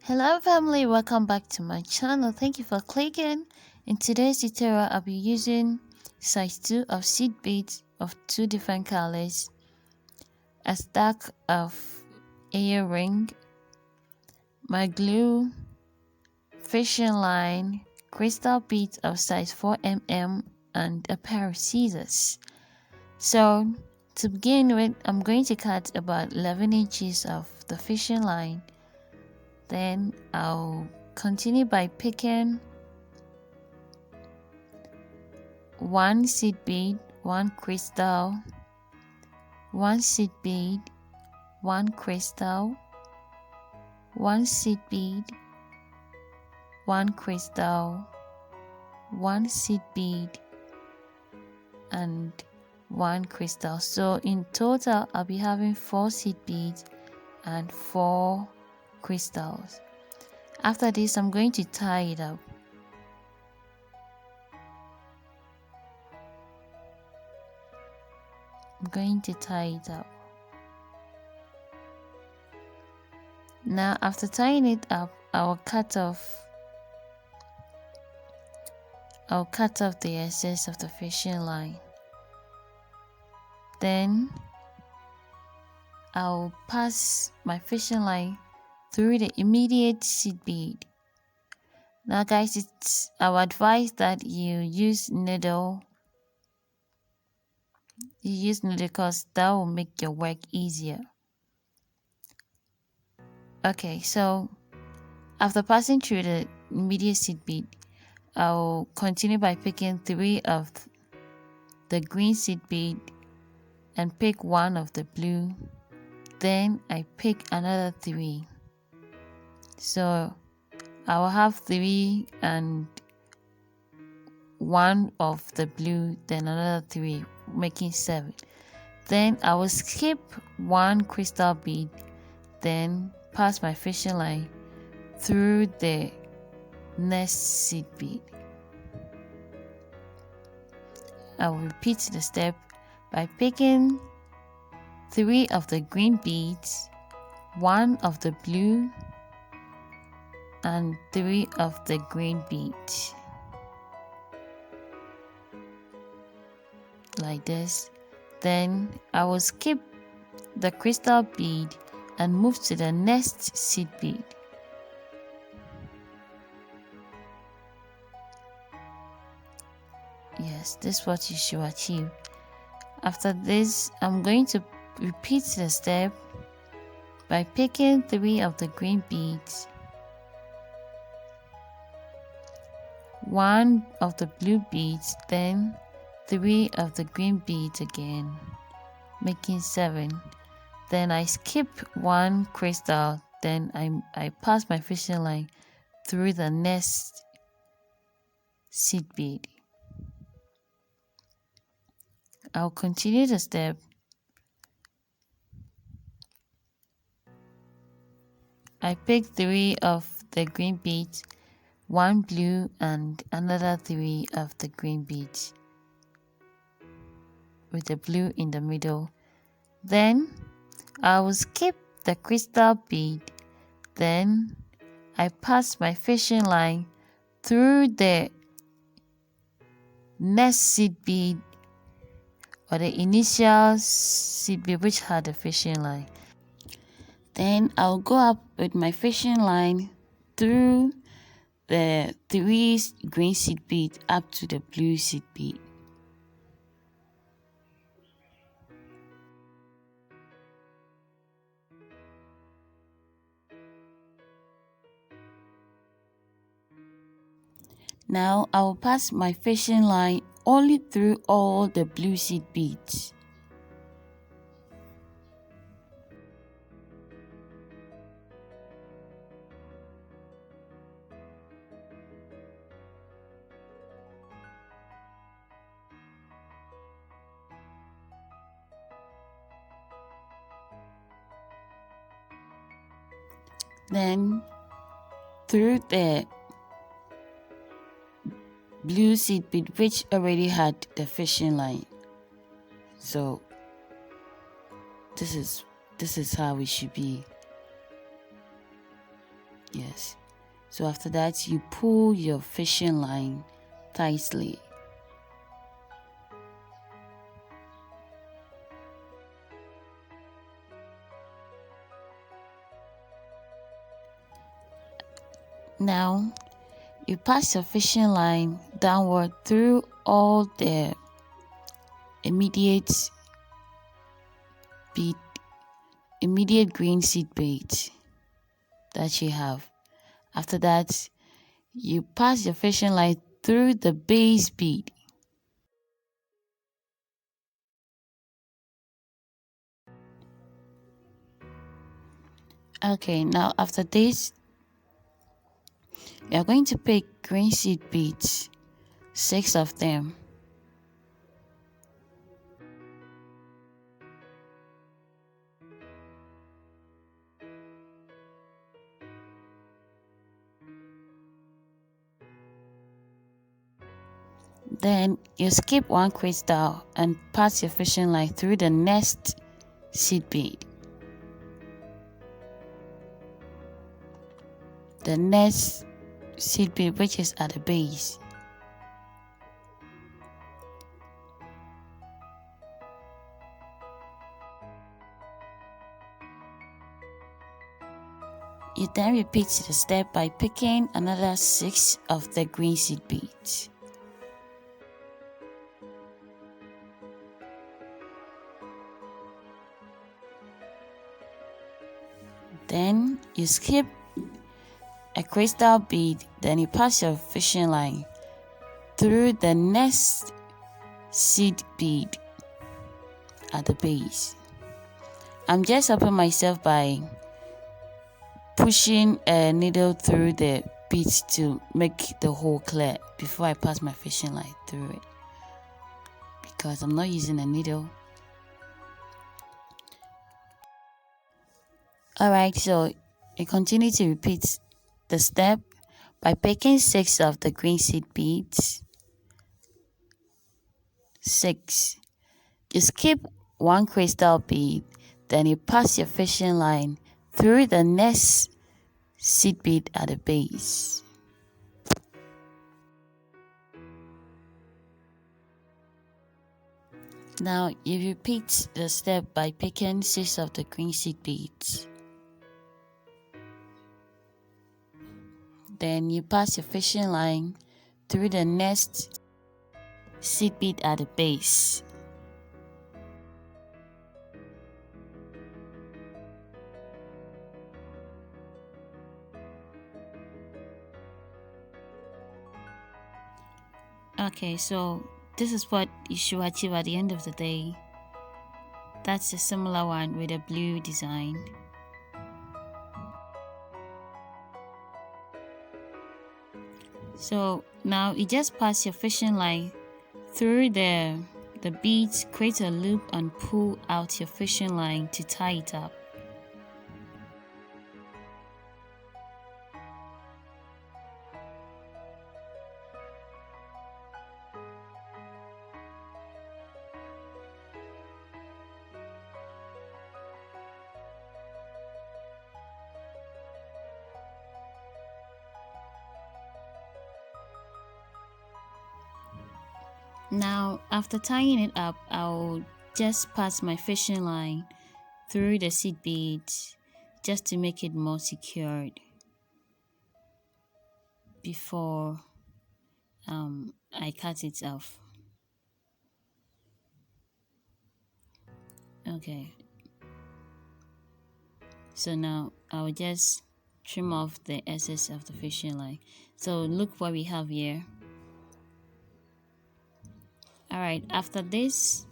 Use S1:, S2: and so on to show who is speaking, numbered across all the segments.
S1: Hello family, welcome back to my channel. Thank you for clicking. In today's tutorial, I'll be using size 2 of seed beads of 2 different colors, a stack of earring, my glue, fishing line, crystal beads of size 4 mm, and a pair of scissors. So to begin with, I'm going to cut about 11 inches of the fishing line. Then I'll continue by picking one seed bead, one crystal, one seed bead, one crystal, one seed bead, one crystal, one seed bead, and one crystal. So in total, I'll be having 4 seed beads and 4 crystals. After this, I'm going to tie it up. I'm going to tie it up. Now after tying it up, I'll cut off the excess of the fishing line. Then I'll pass my fishing line through the immediate seed bead. Now guys, I would advise that you use needle. Because that will make your work easier. Okay, so after passing through the immediate seed bead, I'll continue by picking 3 of the green seed bead and pick 1 of the blue. Then I pick another 3. So I will have 3 and 1 of the blue, then another 3, making 7. Then I will skip 1 crystal bead, then pass my fishing line through the next seed bead. I will repeat the step by picking 3 of the green beads, 1 of the blue, and 3 of the green beads. Like this. Then I will skip the crystal bead and move to the next seed bead. Yes, this is what you should achieve. After this, I'm going to repeat the step by picking 3 of the green beads, 1 of the blue beads, then 3 of the green beads again, making 7. Then I skip 1 crystal, then I pass my fishing line through the next seed bead. I'll continue the step I pick 3 of the green beads, 1 blue and another 3 of the green beads with the blue in the middle. Then I will skip the crystal bead. Then I pass my fishing line through the next seed bead, or the initial seed bead which had the fishing line. Then I'll go up with my fishing line through the 3 green seed bead up to the blue seed bead. Now I will pass my fishing line only through all the blue seed beads. Then through the blue seed bead which already had the fishing line. So this is how it should be. Yes. So after that, you pull your fishing line tightly. Now, you pass your fishing line downward through all the immediate bead, immediate green seed beads that you have. After that, you pass your fishing line through the base bead. Okay, now after this, you are going to pick green seed beads, 6 of them. Then you skip one crystal and pass your fishing line through the next seed bead. The next seed bead, which is at the base. You then repeat the step by picking another 6 of the green seed beads. Then you skip a crystal bead, then you pass your fishing line through the next seed bead at the base. I'm just helping myself by pushing a needle through the beads to make the hole clear before I pass my fishing line through it, because I'm not using a needle. Alright, so you continue to repeat the step by picking 6 of the green seed beads. 6. You skip one crystal bead, then you pass your fishing line through the next seed bead at the base. Now you repeat the step by picking 6 of the green seed beads. Then you pass your fishing line through the next seed bead at the base. Okay, so this is what you should achieve at the end of the day. That's a similar one with a blue design. So now you just pass your fishing line through the beads, create a loop and pull out your fishing line to tie it up. Now, after tying it up, I'll just pass my fishing line through the seed beads just to make it more secured before I cut it off. Okay. So now I'll just trim off the excess of the fishing line. So look what we have here. Alright, after this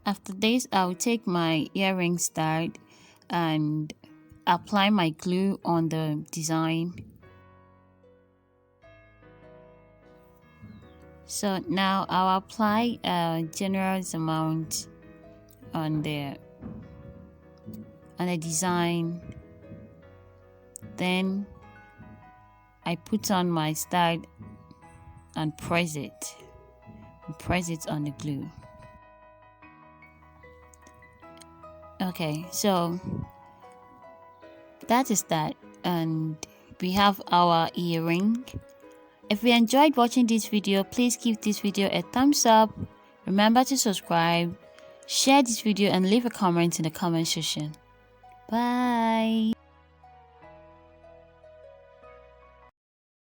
S1: I'll take my earring stud and apply my glue on the design. So now I'll apply a generous amount on the design. Then I put on my stud and press it on the glue. Okay, so that is that. And we have our earring. If you enjoyed watching this video, please give this video a thumbs up. Remember to subscribe, share this video and leave a comment in the comment section. Bye.